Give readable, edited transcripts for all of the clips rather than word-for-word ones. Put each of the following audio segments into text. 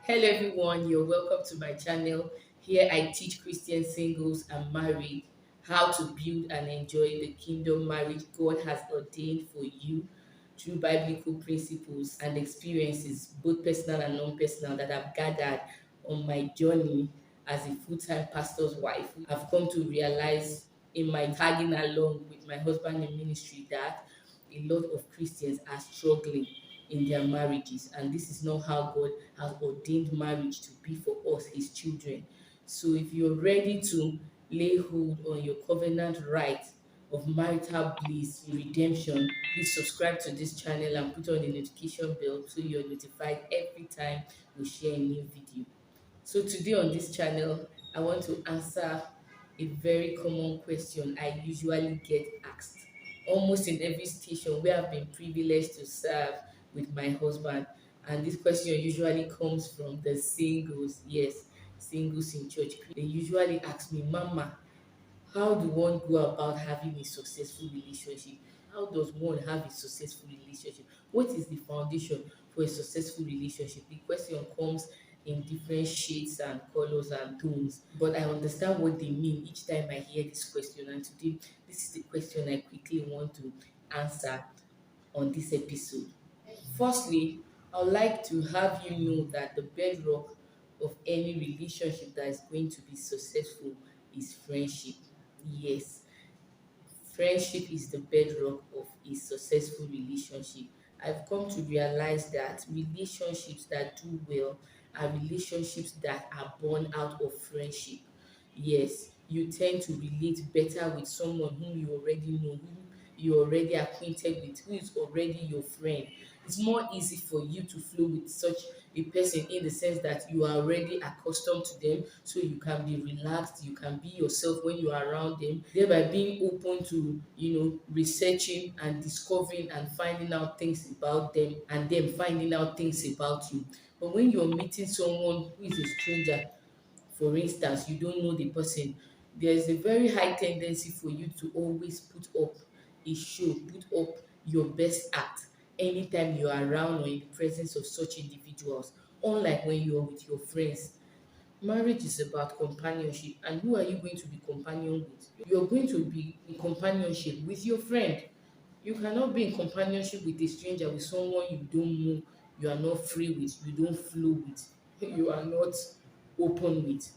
Hello everyone, you're welcome to my channel. Here I teach Christian singles and married how to build and enjoy the kingdom marriage God has ordained for you through biblical principles and experiences, both personal and non-personal, that I've gathered on my journey as a full-time pastor's wife. I've come to realize in my tagging along with my husband in ministry that a lot of Christians are struggling in their marriages, and this is not how God has ordained marriage to be for us, His children. So, if you're ready to lay hold on your covenant right of marital bliss, redemption, please subscribe to this channel and put on the notification bell so you're notified every time we share a new video. So today on this channel, I want to answer a very common question I usually get asked almost in every station where I've been privileged to serve with my husband. And this question usually comes from the singles, yes, singles in church. They usually ask me, Mama, how do one go about having a successful relationship? How does one have a successful relationship? What is the foundation for a successful relationship? The question comes in different shades and colors and tones, but I understand what they mean each time I hear this question. And today, this is the question I quickly want to answer on this episode. Firstly, I would like to have you know that the bedrock of any relationship that is going to be successful is friendship. Yes, friendship is the bedrock of a successful relationship. I've come to realize that relationships that do well are relationships that are born out of friendship. Yes, you tend to relate better with someone whom you already know, whom you're already acquainted with, who is already your friend. It's more easy for you to flow with such a person in the sense that you are already accustomed to them, so you can be relaxed, you can be yourself when you are around them, thereby being open to, researching and discovering and finding out things about them and them finding out things about you. But when you're meeting someone who is a stranger, for instance, you don't know the person, there's a very high tendency for you to always put up a show, put up your best act anytime you're around or in the presence of such individuals, unlike when you're with your friends. Marriage is about companionship, and who are you going to be companion with? You're going to be in companionship with your friend. You cannot be in companionship with a stranger, with someone you don't know, you are not free with, you don't flow with, you are not open with.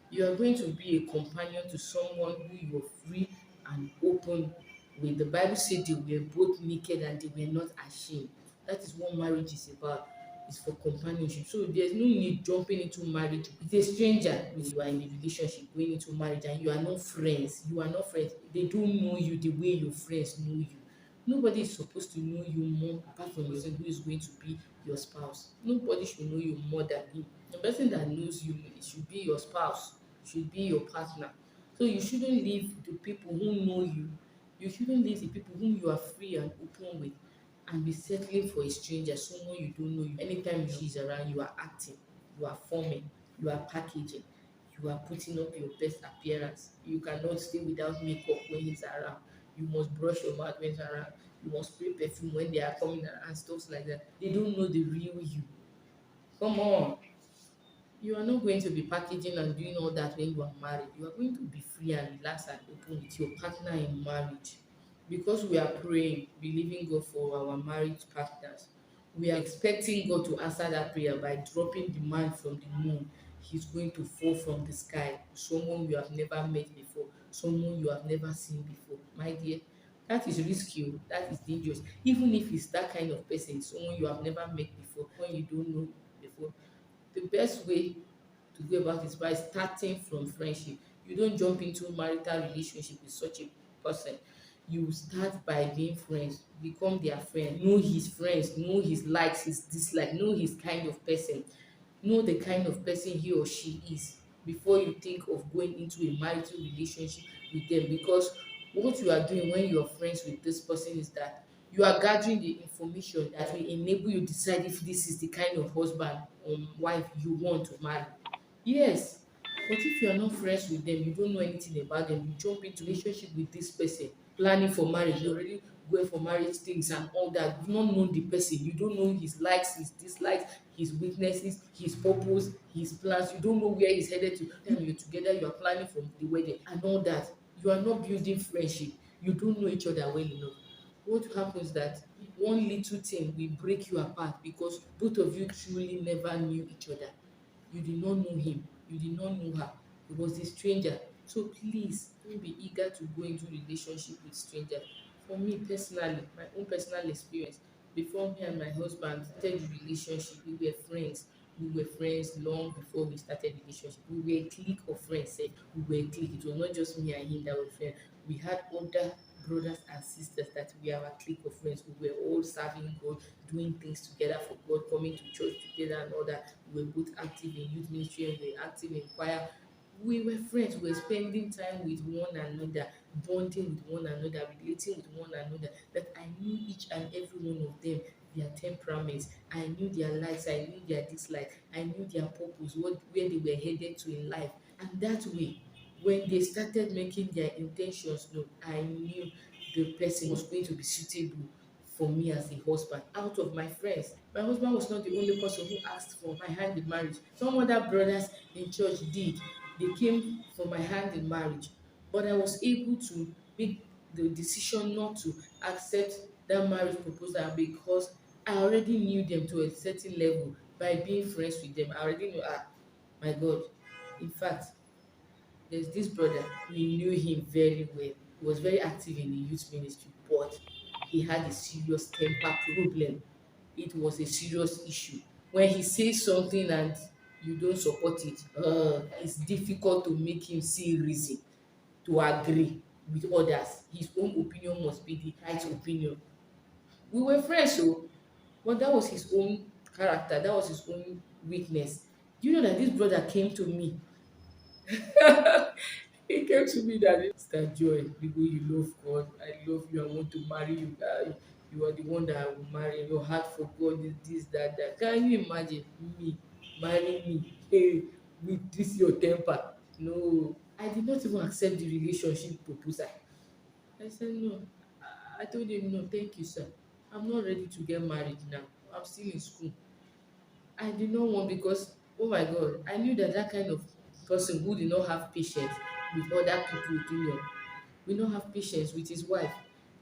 You are going to be a companion to someone who you are free and open with. The Bible said they were both naked and they were not ashamed. That is what marriage is about. It's for companionship. So there's no need jumping into marriage with a stranger. When you are in a relationship, going into marriage and you are not friends, you are not friends. They don't know you the way your friends know you. Nobody is supposed to know you more apart from the person who is going to be your spouse. Nobody should know you more than him. The person that knows you should be your spouse, should be your partner. So you shouldn't leave the people who know you. You shouldn't leave the people whom you are free and open with and be settling for a stranger, someone you don't know. Anytime she's around, you are acting, you are forming, you are packaging, you are putting up your best appearance. You cannot stay without makeup when he's around. You must brush your mouth when he's around. You must spray perfume when they are coming around and stuff like that. They don't know the real you. Come on. You are not going to be packaging and doing all that when you are married. You are going to be free and relaxed and open with your partner in marriage. Because we are praying, believing God for our marriage partners, we are expecting God to answer that prayer by dropping the man from the moon. He's going to fall from the sky, someone you have never met before, someone you have never seen before. My dear, that is risky, oh, that is dangerous. Even if it's that kind of person, someone you have never met before, when you don't know before, the best way to go about is by starting from friendship. You don't jump into marital relationship with such a person. You start by being friends, become their friend, know his friends, know his likes, his dislikes, know his kind of person, know the kind of person he or she is before you think of going into a marital relationship with them. Because what you are doing when you are friends with this person is that you are gathering the information that will enable you decide if this is the kind of husband or wife you want to marry. Yes, But if you are not friends with them, you don't know anything about them, you jump into relationship with this person, planning for marriage, you already going for marriage things and all that. You've not known the person, you don't know his likes, his dislikes, his weaknesses, his purpose, his plans. You don't know where he's headed to. Then you're together, you are planning for the wedding and all that. You are not building friendship. You don't know each other well enough. What happens that one little thing will break you apart because both of you truly never knew each other. You did not know him, you did not know her. It was a stranger. So please don't be eager to go into relationship with strangers. For me personally, my own personal experience, before me and my husband started the relationship, we were friends. We were friends long before we started the relationship. We were a clique of friends. Sef. We were a clique. It was not just me and him that were friends. We had other brothers and sisters that were our clique of friends. We were all serving God, doing things together for God, coming to church together and all that. We were both active in youth ministry and we were active in choir. We were friends. We were spending time with one another, bonding with one another, relating with one another. That I knew each and every one of them, their temperaments. I knew their likes. I knew their dislikes. I knew their purpose, where they were headed to in life. And that way, when they started making their intentions known, I knew the person was going to be suitable for me as a husband. Out of my friends, my husband was not the only person who asked for my hand in marriage. Some other brothers in church did. They came for my hand in marriage, but I was able to make the decision not to accept that marriage proposal because I already knew them to a certain level. By being friends with them, I already knew, my God. In fact, there's this brother, we knew him very well. He was very active in the youth ministry, but he had a serious temper problem. It was a serious issue. When he says something and you don't support it, it's difficult to make him see reason to agree with others. His own opinion must be the right opinion. We were friends, so, but that was his own character, that was his own weakness. Do you know that this brother came to me? He came to me that, Sister Joy, the way you love God, I love you, I want to marry you. You are the one that I will marry. Your heart for God is this, that, that. Can you imagine me marrying me? Hey, with this your temper? No, I did not even accept the relationship proposal. I said no. I told him no, thank you, sir. I'm not ready to get married now. I'm still in school. I did not want because, oh my God, I knew that that kind of person who did not have patience with other people's opinion, will not have patience with his wife.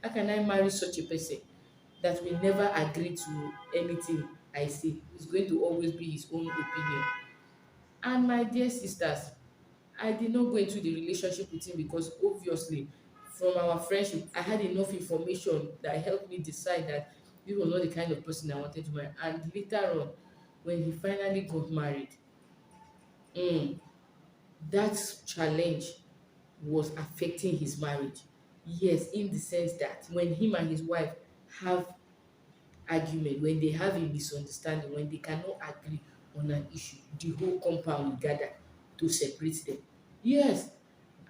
How can I marry such a person that will never agree to anything I say? It's going to always be his own opinion. And my dear sisters, I did not go into the relationship with him because obviously from our friendship, I had enough information that helped me decide that this was not the kind of person I wanted to marry. And later on, when he finally got married, mm, that challenge was affecting his marriage. Yes, in the sense that when him and his wife have argument, when they have a misunderstanding, when they cannot agree on an issue, the whole compound will gather to separate them. Yes,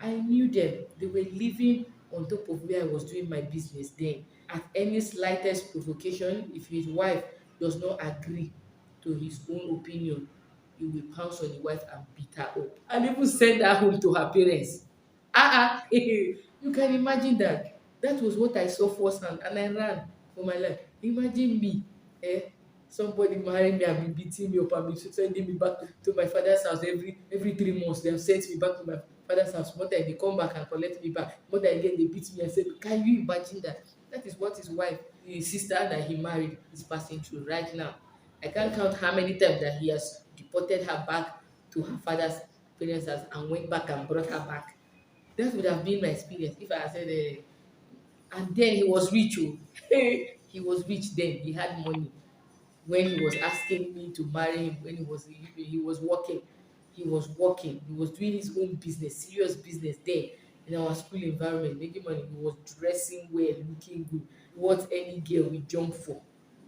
I knew them. They were living on top of where I was doing my business then. At any slightest provocation, if his wife does not agree to his own opinion, he will pounce on the wife and beat her up and even send her home to her parents. You can imagine that. That was what I saw firsthand and I ran for my life. Imagine me, eh? Somebody marrying me and be beating me up and be sending me back to my father's house every 3 months. They have sent me back to my father's house. More time they come back and collect me back. More time again they beat me and say, can you imagine that? That is what his wife, his sister that he married, is passing through right now. I can't count how many times that he has deported her back to her father's parents' house and went back and brought her back. That would have been my experience if I had said, and then he was rich. Oh. He was rich then. He had money when he was asking me to marry him. When he was working, he was doing his own business, serious business there in our school environment, making money. He was dressing well, looking good. What any girl will jump for.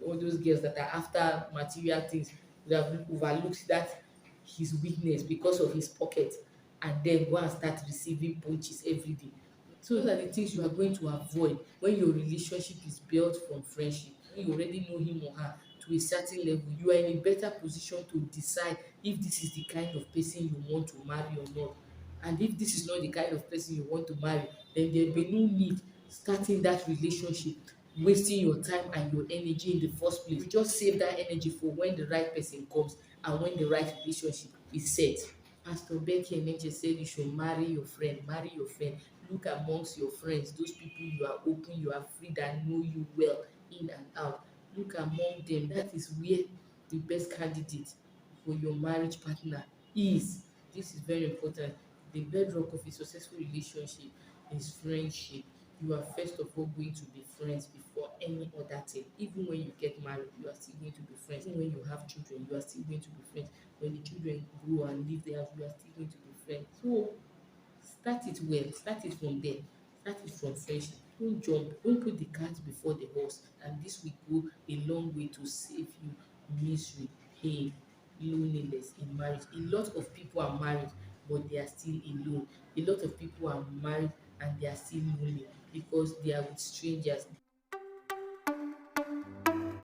All those girls that are after material things would have overlooked that his weakness because of his pocket and then go and start receiving punches every day. So those are the things you are going to avoid when your relationship is built from friendship, when you already know him or her to a certain level, you are in a better position to decide if this is the kind of person you want to marry or not. And if this is not the kind of person you want to marry, then there will be no need starting that relationship, wasting your time and your energy in the first place. You just save that energy for when the right person comes and when the right relationship is set. Pastor Becky Eneche said you should marry your friend, marry your friend. Look amongst your friends, those people you are open, you are free, that know you well in and out. Look among them. That is where the best candidate for your marriage partner is. This is very important. The bedrock of a successful relationship is friendship. You are first of all going to be friends before any other thing. Even when you get married, you are still going to be friends. Even when you have children, you are still going to be friends. When the children grow and leave the house, you are still going to be friends. So start it well, start it from there, start it from friendship. Don't jump, don't put the cart before the horse, and this will go a long way to save you misery, pain, loneliness in marriage. A lot of people are married but they are still alone. A lot of people are married and they are still lonely because they are with strangers.